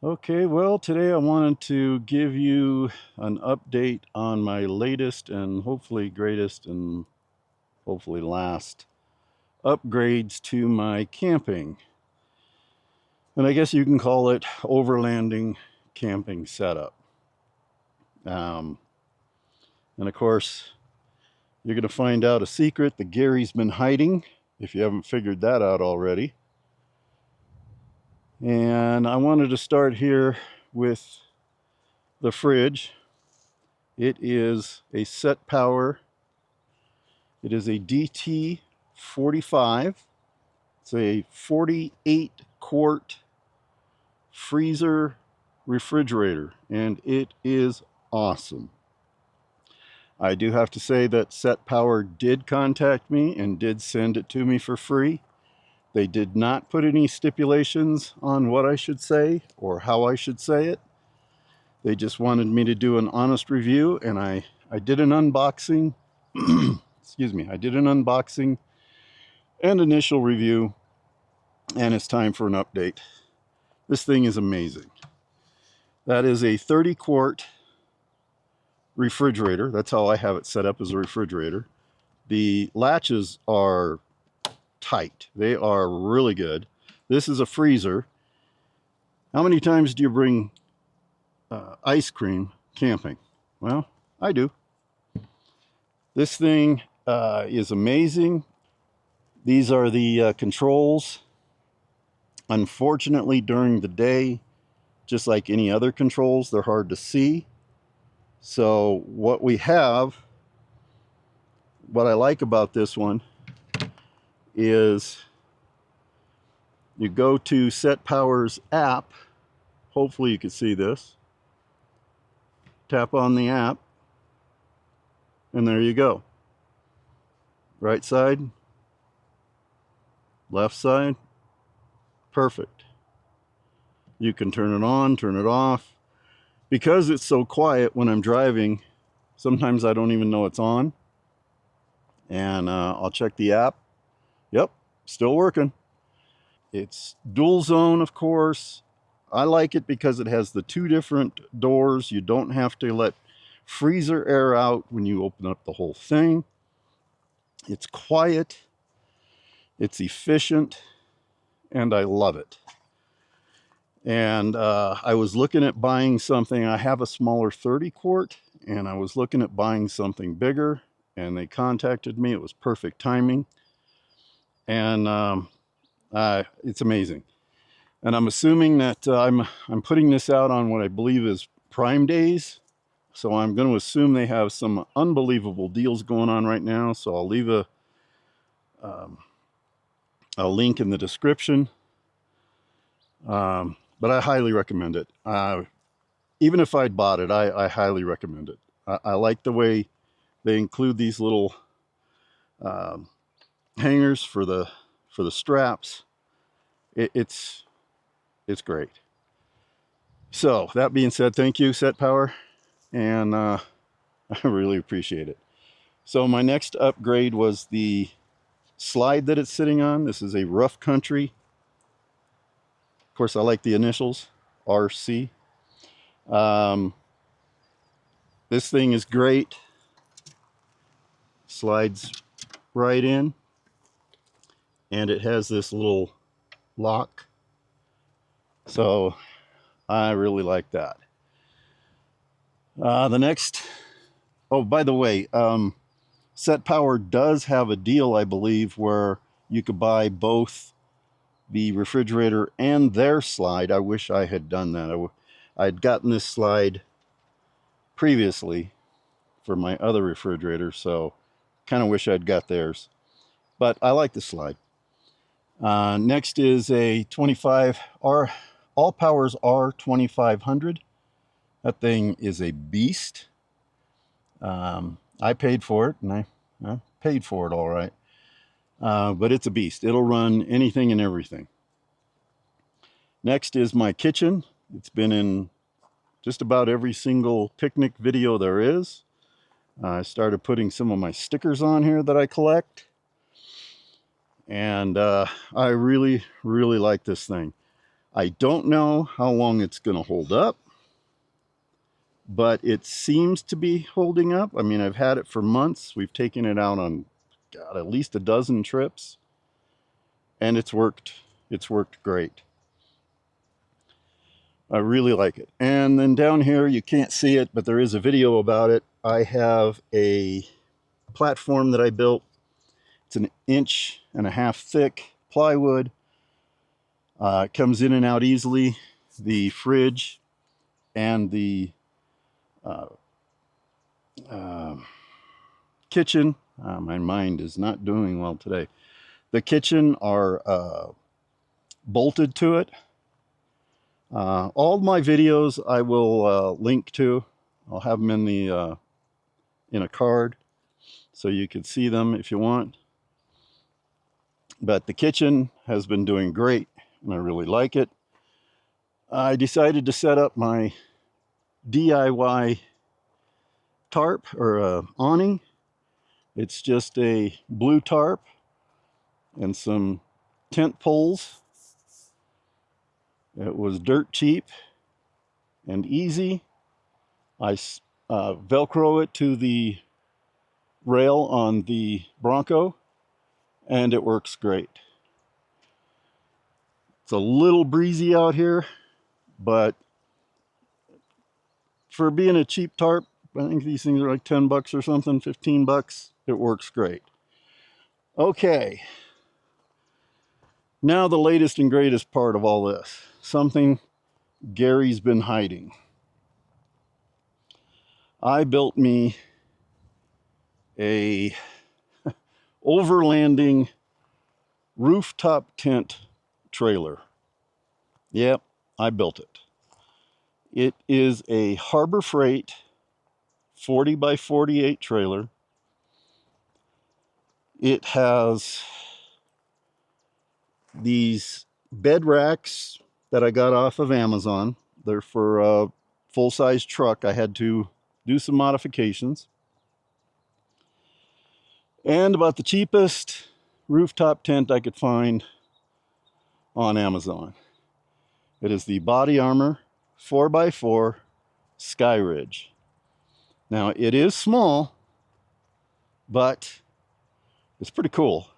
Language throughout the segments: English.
Okay, well, today I wanted to give you an update on my latest and hopefully greatest and hopefully last upgrades to my camping. And I guess you can call it overlanding camping setup. Um, and of course, you're going to find out a secret that Gary's been hiding, if you haven't figured that out already. And I wanted to start here with the fridge. It is a SetPower. It is a DT45. It's a 48 quart freezer refrigerator, and it is awesome. I do have to say that SetPower did contact me and did send it to me for free. They did not put any stipulations on what I should say or how I should say it. They just wanted me to do an honest review, and I did an unboxing. Excuse me. I did an unboxing and initial review, and it's time for an update. This thing is amazing. That is a 30 quart refrigerator. That's how I have it set up, as a refrigerator. The latches are tight. They are really good. This is a freezer. How many times do you bring ice cream camping? Well, I do. This thing is amazing. These are the controls. Unfortunately, during the day, just like any other controls, they're hard to see. So what we have, what I like about this one is you go to SetPower's app. Hopefully you can see this. Tap on the app, and there you go. Right side, left side, perfect. You can turn it on, turn it off. Because it's so quiet when I'm driving, sometimes I don't even know it's on. And I'll check the app. Yep, still working. It's dual zone, of course. I like it because it has the two different doors. You don't have to let freezer air out when you open up the whole thing. It's quiet, it's efficient, and I love it. And I was looking at buying something. I have a smaller 30 quart, and I was looking at buying something bigger, and they contacted me. It was perfect timing. And it's amazing. And I'm assuming that I'm putting this out on what I believe is Prime Days. So I'm going to assume they have some unbelievable deals going on right now. So I'll leave a link in the description. But I highly recommend it. Even if I'd bought it, I highly recommend it. I like the way they include these little hangers for the straps. It's great. So that being said, thank you, SetPower, and I really appreciate it. So my next upgrade was the slide that it's sitting on. This is a Rough Country. Of course, I like the initials, RC. This thing is great. Slides right in, and it has this little lock. So I really like that. The next, oh, by the way, SetPower does have a deal, I believe, where you could buy both the refrigerator and their slide. I wish I had done that. I'd gotten this slide previously for my other refrigerator, so kind of wish I'd got theirs. But I like the slide. Next is a 25 AlpsWolf R2500. That thing is a beast. I paid for it, and I paid for it all right. But it's a beast. It'll run anything and everything. Next is my kitchen. It's been in just about every single picnic video there is. I started putting some of my stickers on here that I collect. And I really, really like this thing. I don't know how long it's going to hold up, but it seems to be holding up. I mean, I've had it for months. We've taken it out on, God, at least a dozen trips, and it's worked. It's worked great. I really like it. And then down here, you can't see it, but there is a video about it. I have a platform that I built. It's 1.5 inches thick plywood. It comes in and out easily. The fridge and the kitchen, my mind is not doing well today. The kitchen are bolted to it. All my videos I will link to. I'll have them in the in a card so you can see them if you want. But the kitchen has been doing great, and I really like it. I decided to set up my DIY tarp or awning. It's just a blue tarp and some tent poles. It was dirt cheap and easy. I Velcro it to the rail on the Bronco, and it works great. It's a little breezy out here, but for being a cheap tarp, I think these things are like 10 bucks or something, 15 bucks. It works great. Okay. Now the latest and greatest part of all this. Something Gary's been hiding. I built me a overlanding rooftop tent trailer. Yep, I built it. It is a Harbor Freight 40 by 48 trailer. It has these bed racks that I got off of Amazon. They're for a full-size truck. I had to do some modifications. And about the cheapest rooftop tent I could find on Amazon. It is the Body Armor 4x4 Sky Ridge. Now, it is small, but it's pretty cool.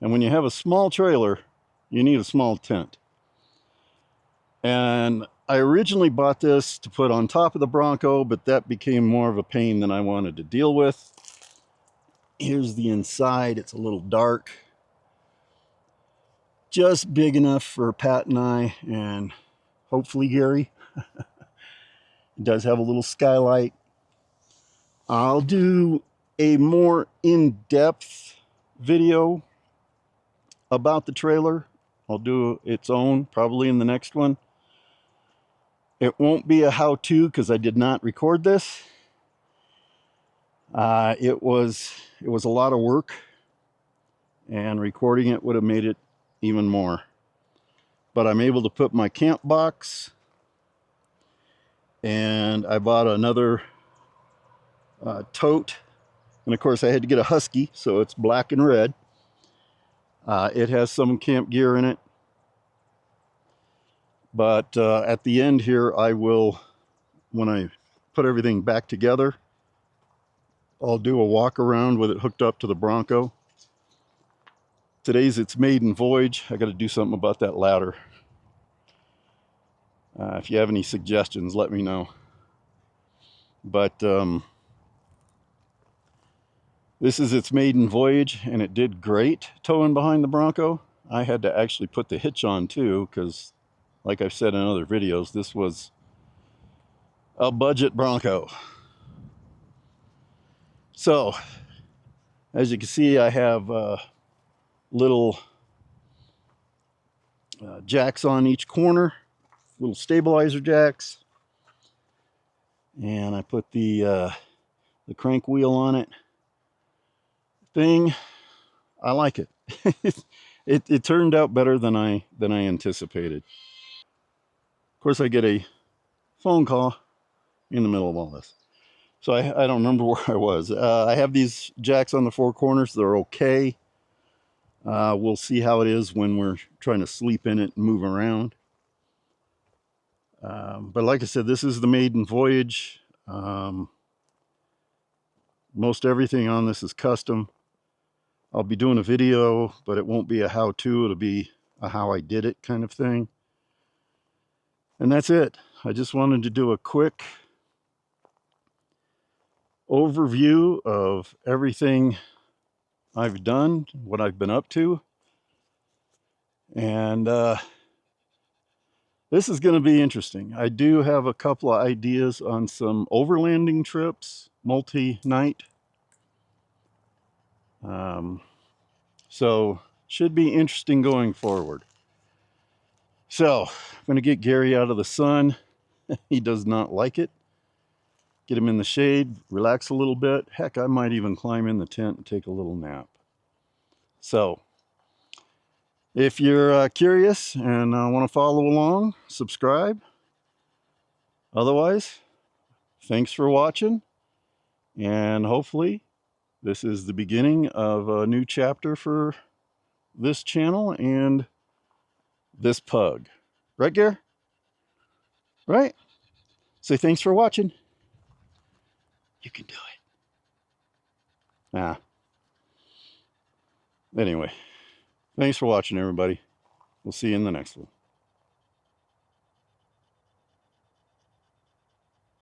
And when you have a small trailer, you need a small tent. And I originally bought this to put on top of the Bronco, but that became more of a pain than I wanted to deal with. Here's the inside. It's a little dark. Just big enough for Pat and I, and hopefully Gary. It does have a little skylight. I'll do a more in-depth video about the trailer. I'll do its own probably in the next one. It won't be a how-to because I did not record this. It was a lot of work, and recording it would have made it even more. But I'm able to put my camp box, and I bought another tote, and of course I had to get a Husky, so it's black and red. It has some camp gear in it, but at the end here I will, when I put everything back together, I'll do a walk around with it hooked up to the Bronco. Today's its maiden voyage. I got to do something about that ladder. If you have any suggestions, let me know. But this is its maiden voyage, and it did great towing behind the Bronco. I had to actually put the hitch on too, because like I've said in other videos, this was a budget Bronco. So, as you can see, I have little jacks on each corner, little stabilizer jacks, and I put the crank wheel on it. Thing, I like it. It turned out better than I anticipated. Of course, I get a phone call in the middle of all this, so I don't remember where I was. I have these jacks on the four corners. They're okay. We'll see how it is when we're trying to sleep in it and move around. But like I said, this is the maiden voyage. Most everything on this is custom. I'll be doing a video, but it won't be a how-to. It'll be a how I did it kind of thing. And that's it. I just wanted to do a quick overview of everything I've done, what I've been up to. And this is going to be interesting. I do have a couple of ideas on some overlanding trips, multi-night. So should be interesting going forward. So I'm going to get Gary out of the sun. He does not like it. Get him in the shade, relax a little bit. Heck, I might even climb in the tent and take a little nap. So if you're curious and want to follow along, subscribe. Otherwise, thanks for watching. And hopefully this is the beginning of a new chapter for this channel and this pug. Right, Gare? Right? Say thanks for watching. You can do it. Anyway, thanks for watching, everybody. We'll see you in the next one.